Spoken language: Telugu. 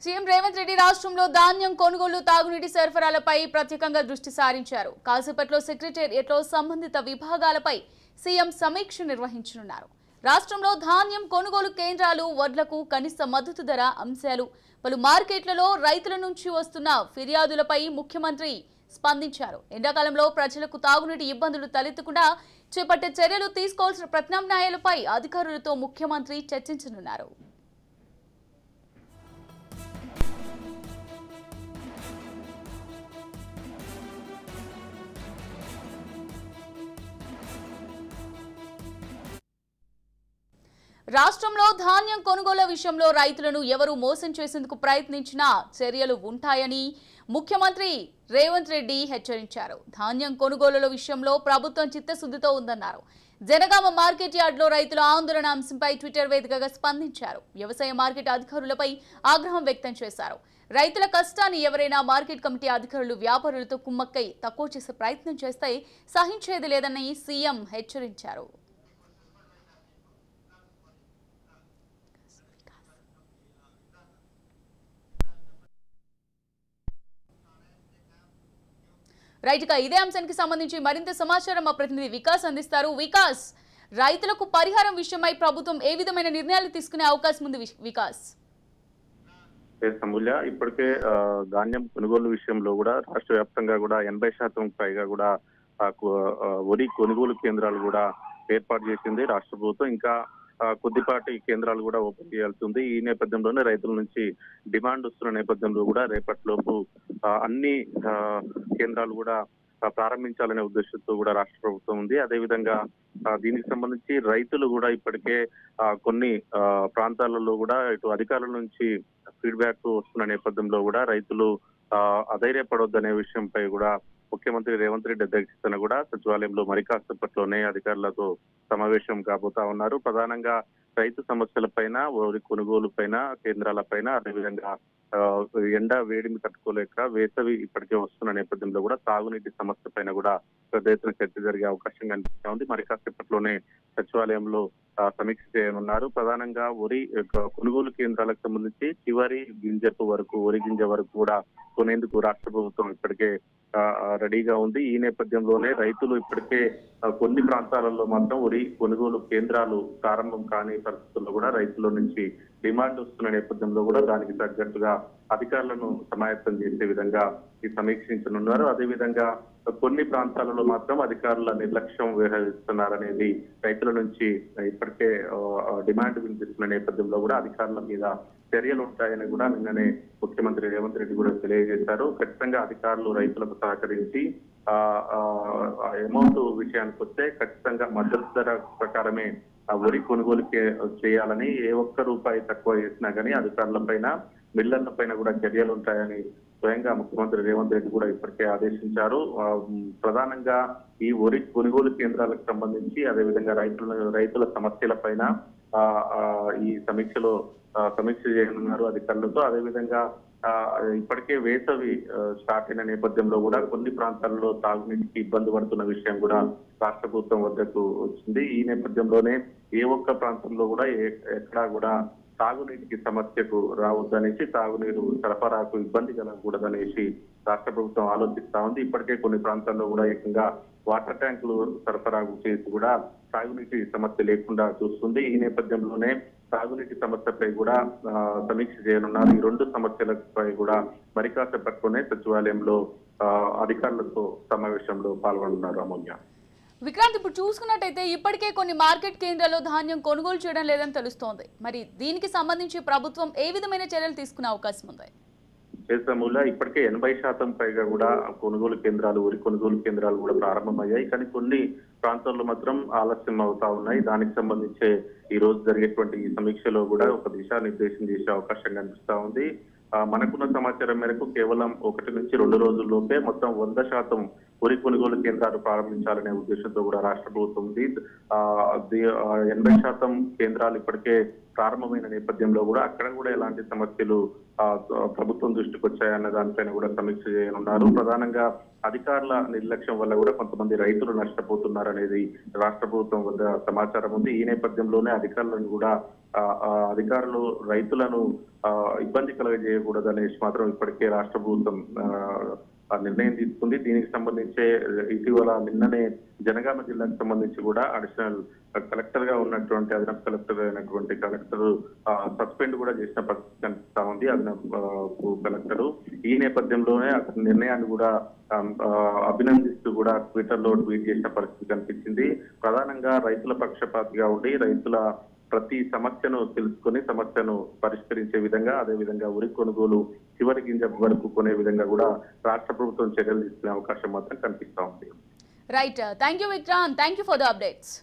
సీఎం రేవంత్ రెడ్డి రాష్ట్రంలో ధాన్యం కొనుగోలు తాగునీటి సరఫరాలపై ప్రత్యేకంగా దృష్టి సారించారు. కాసేపట్లో సెక్రటేరియట్లో సంబంధిత విభాగాలపై సీఎం సమీక్ష నిర్వహించనున్నారు. రాష్ట్రంలో ధాన్యం కొనుగోలు కేంద్రాలు, వడ్లకు కనీస మద్దతు ధర అంశాలు, పలు మార్కెట్లలో రైతుల నుంచి వస్తున్న ఫిర్యాదులపై ముఖ్యమంత్రి స్పందించారు. ఎండాకాలంలో ప్రజలకు తాగునీటి ఇబ్బందులు తలెత్తకుండా చేపట్టే చర్యలు తీసుకోవాల్సిన ప్రత్యామ్నాయాలపై అధికారులతో ముఖ్యమంత్రి చర్చించనున్నారు. రాష్ట్రంలో ధాన్యం కొనుగోలు విషయంలో రైతులను ఎవరు మోసం చేసేందుకు ప్రయత్నించినా చర్యలు ఉంటాయని ముఖ్యమంత్రి రేవంత్ రెడ్డి హెచ్చరించారు. ధాన్యం కొనుగోలుల విషయంలో ప్రభుత్వం చిత్తశుద్ధితో ఉందన్నారు. జనగామ మార్కెట్ యార్డులో రైతుల ఆందోళన అంశంపై ట్విట్టర్ వేదికగా స్పందించారు. వ్యవసాయ మార్కెట్ అధికారులపై ఆగ్రహం వ్యక్తం చేశారు. రైతుల కష్టాన్ని ఎవరైనా మార్కెట్ కమిటీ అధికారులు వ్యాపారులతో కుమ్మక్కై తక్కువ చేసే ప్రయత్నం చేస్తే సహించేది లేదని సీఎం హెచ్చరించారు. రైట్ గా ఇదే అంశానికి సంబంధించి మరింత సమాచారం మా ప్రతినిధి వికాస్ అందిస్తారు. వికాస్, రైతులకు పరిహారం విషయమై ప్రభుత్వం ఏ విధమైన నిర్ణయాలు తీసుకునే అవకాశం ఉంది? వికాస్ అమూల్య, ఇప్పటికే ధాన్యం కొనుగోలు విషయంలో కూడా రాష్ట్ర వ్యాప్తంగా కూడా 80% పైగా కూడా వరి కొనుగోలు కేంద్రాలు కూడా ఏర్పాటు చేసింది రాష్ట్ర ప్రభుత్వం. ఇంకా కొద్దిపాటి కేంద్రాలు కూడా ఓపెన్ చేయాల్సి ఉంది. ఈ నేపథ్యంలోనే రైతుల నుంచి డిమాండ్ వస్తున్న నేపథ్యంలో కూడా రేపటిలోపు అన్ని కేంద్రాలు కూడా ప్రారంభించాలనే ఉద్దేశంతో కూడా రాష్ట్ర ప్రభుత్వం ఉంది. అదేవిధంగా దీనికి సంబంధించి రైతులు కూడా ఇప్పటికే కొన్ని ప్రాంతాలలో కూడా ఇటు అధికారుల నుంచి ఫీడ్బ్యాక్ వస్తున్న నేపథ్యంలో కూడా రైతులు అధైర్యపడొద్దనే విషయంపై కూడా ముఖ్యమంత్రి రేవంత్ రెడ్డి అధ్యక్షతన కూడా సచివాలయంలో మరి కాసేపట్లోనే అధికారులతో సమావేశం కాబోతా ఉన్నారు. ప్రధానంగా రైతు సమస్యలపైన, వరి కొనుగోలు పైన, కేంద్రాలపైన, అదేవిధంగా ఎండ వేడిని తట్టుకోలేక వేసవి ఇప్పటికే వస్తున్న నేపథ్యంలో కూడా తాగునీటి సమస్య పైన కూడా పెద్ద ఎత్తున చర్చ జరిగే అవకాశం కనిపిస్తా ఉంది. మరి కాసేపట్లోనే సచివాలయంలో సమీక్ష చేయనున్నారు. ప్రధానంగా వరి కొనుగోలు కేంద్రాలకు సంబంధించి చివరి గింజకు వరకు, వరి గింజ వరకు కూడా కొనేందుకు రాష్ట్ర ప్రభుత్వం ఇప్పటికే రెడీగా ఉంది. ఈ నేపథ్యంలోనే రైతులు ఇప్పటికే కొన్ని ప్రాంతాలలో మాత్రం వరి కొనుగోలు కేంద్రాలు ప్రారంభం కాని పరిస్థితుల్లో కూడా రైతుల నుంచి డిమాండ్ వస్తున్న నేపథ్యంలో కూడా దానికి తగ్గట్టుగా అధికారులను సమాయత్తం చేసే విధంగా ఈ సమీక్షించనున్నారు. అదేవిధంగా కొన్ని ప్రాంతాలలో మాత్రం అధికారుల నిర్లక్ష్యం వ్యవహరిస్తున్నారనేది రైతుల నుంచి ఇప్పటికే డిమాండ్ వినిపిస్తున్న నేపథ్యంలో కూడా అధికారుల మీద చర్యలు ఉంటాయని కూడా నిన్ననే ముఖ్యమంత్రి రేవంత్ రెడ్డి కూడా తెలియజేశారు. ఖచ్చితంగా అధికారులు రైతులకు సహకరించి అమౌంట్ విషయానికి వస్తే ఖచ్చితంగా మద్దతు ధర ప్రకారమే వరి కొనుగోలు చేయాలని, ఏ ఒక్క రూపాయి తక్కువ చేసినా కానీ అధికారుల పైన, మిల్లర్ల పైన కూడా చర్యలు ఉంటాయని స్వయంగా ముఖ్యమంత్రి రేవంత్ రెడ్డి కూడా ఇప్పటికే ఆదేశించారు. ప్రధానంగా ఈ వరి కొనుగోలు కేంద్రాలకు సంబంధించి అదేవిధంగా రైతుల సమస్యల పైన ఈ సమీక్ష చేయనున్నారు అధికారులతో. అదేవిధంగా ఇప్పటికే వేసవి స్టార్ట్ అయిన నేపథ్యంలో కూడా కొన్ని ప్రాంతాల్లో తాగునీటికి ఇబ్బంది పడుతున్న విషయం కూడా రాష్ట్ర ప్రభుత్వం వద్దకు వచ్చింది. ఈ నేపథ్యంలోనే ఏ ఒక్క ప్రాంతంలో కూడా ఎక్కడా కూడా తాగునీటికి సమస్యకు రావద్దనేసి, తాగునీరు సరఫరాకు ఇబ్బంది కలగకూడదనేసి రాష్ట్ర ప్రభుత్వం ఆలోచిస్తా ఉంది. ఇప్పటికే కొన్ని ప్రాంతాల్లో కూడా ఏకంగా వాటర్ ట్యాంకులు సరఫరాకు చేసి కూడా తాగునీటి సమస్య లేకుండా చూస్తుంది. ఈ నేపథ్యంలోనే తాగునీటి సమస్యపై కూడా సమీక్ష చేయనున్నారు. ఈ రెండు సమస్యలపై కూడా మరి కాసేపట్లోనే సచివాలయంలో అధికారులతో సమావేశంలో పాల్గొనున్నారు. అమూల్య, విక్రాంత్, ఇప్పుడు చూసుకున్నట్టయితే ఇప్పటికే కొన్ని మార్కెట్ కేంద్రాల్లో ధాన్యం కొనుగోలు చేయడం లేదని తెలుస్తోంది. మరి దీనికి సంబంధించి ప్రభుత్వం ఏ విధమైన చర్యలు తీసుకునే అవకాశం ఉంది? చేసాములా ఇప్పటికే 80% పైగా కూడా కొనుగోలు కేంద్రాలు, వరి కొనుగోలు కేంద్రాలు కూడా ప్రారంభమయ్యాయి. కానీ కొన్ని ప్రాంతాల్లో మాత్రం ఆలస్యం అవుతా ఉన్నాయి. దానికి సంబంధించే ఈ రోజు జరిగేటువంటి ఈ సమీక్షలో కూడా ఒక దిశానిర్దేశం చేసే అవకాశం కనిపిస్తా ఉంది. మనకున్న సమాచారం మేరకు కేవలం 1 నుంచి 2 రోజుల్లోపే మొత్తం 100% వరి కొనుగోలు కేంద్రాలు ప్రారంభించాలనే ఉద్దేశంతో కూడా రాష్ట్ర ప్రభుత్వం ఉంది. 80% కేంద్రాలు ఇప్పటికే ప్రారంభమైన నేపథ్యంలో కూడా అక్కడ కూడా ఎలాంటి సమస్యలు ప్రభుత్వం దృష్టికి వచ్చాయన్న దానిపైన కూడా సమీక్ష చేయనున్నారు. ప్రధానంగా అధికారుల నిర్లక్ష్యం వల్ల కూడా కొంతమంది రైతులు నష్టపోతున్నారనేది రాష్ట్ర ప్రభుత్వం వద్ద సమాచారం ఉంది. ఈ నేపథ్యంలోనే అధికారులు రైతులను ఇబ్బంది కలగజేయకూడదనేసి మాత్రం ఇప్పటికే రాష్ట్ర ప్రభుత్వం నిర్ణయం తీసుకుంది. దీనికి సంబంధించే ఇటీవల నిన్ననే జనగామ జిల్లాకు సంబంధించి కూడా అడిషనల్ కలెక్టర్ గా ఉన్నటువంటి అదనపు కలెక్టర్ అయినటువంటి కలెక్టర్ సస్పెండ్ కూడా చేసిన పరిస్థితి కనిపిస్తా ఉంది. అదనపు కలెక్టర్ ఈ నేపథ్యంలోనే అతని నిర్ణయాన్ని కూడా అభినందిస్తూ కూడా ట్విట్టర్ లో ట్వీట్ చేసిన పరిస్థితి కనిపించింది. ప్రధానంగా రైతుల పక్షపాతిగా ఉండి రైతుల ప్రతి సమస్యను తెలుసుకుని సమస్యను పరిష్కరించే విధంగా, అదేవిధంగా ఉరి కొనుగోలు చివరి గింజ వరకు కొనే విధంగా కూడా రాష్ట్ర ప్రభుత్వం చర్యలు తీసుకునే అవకాశం మాత్రం కనిపిస్తా ఉంది. Right, thank you Vikrant, thank you for the updates.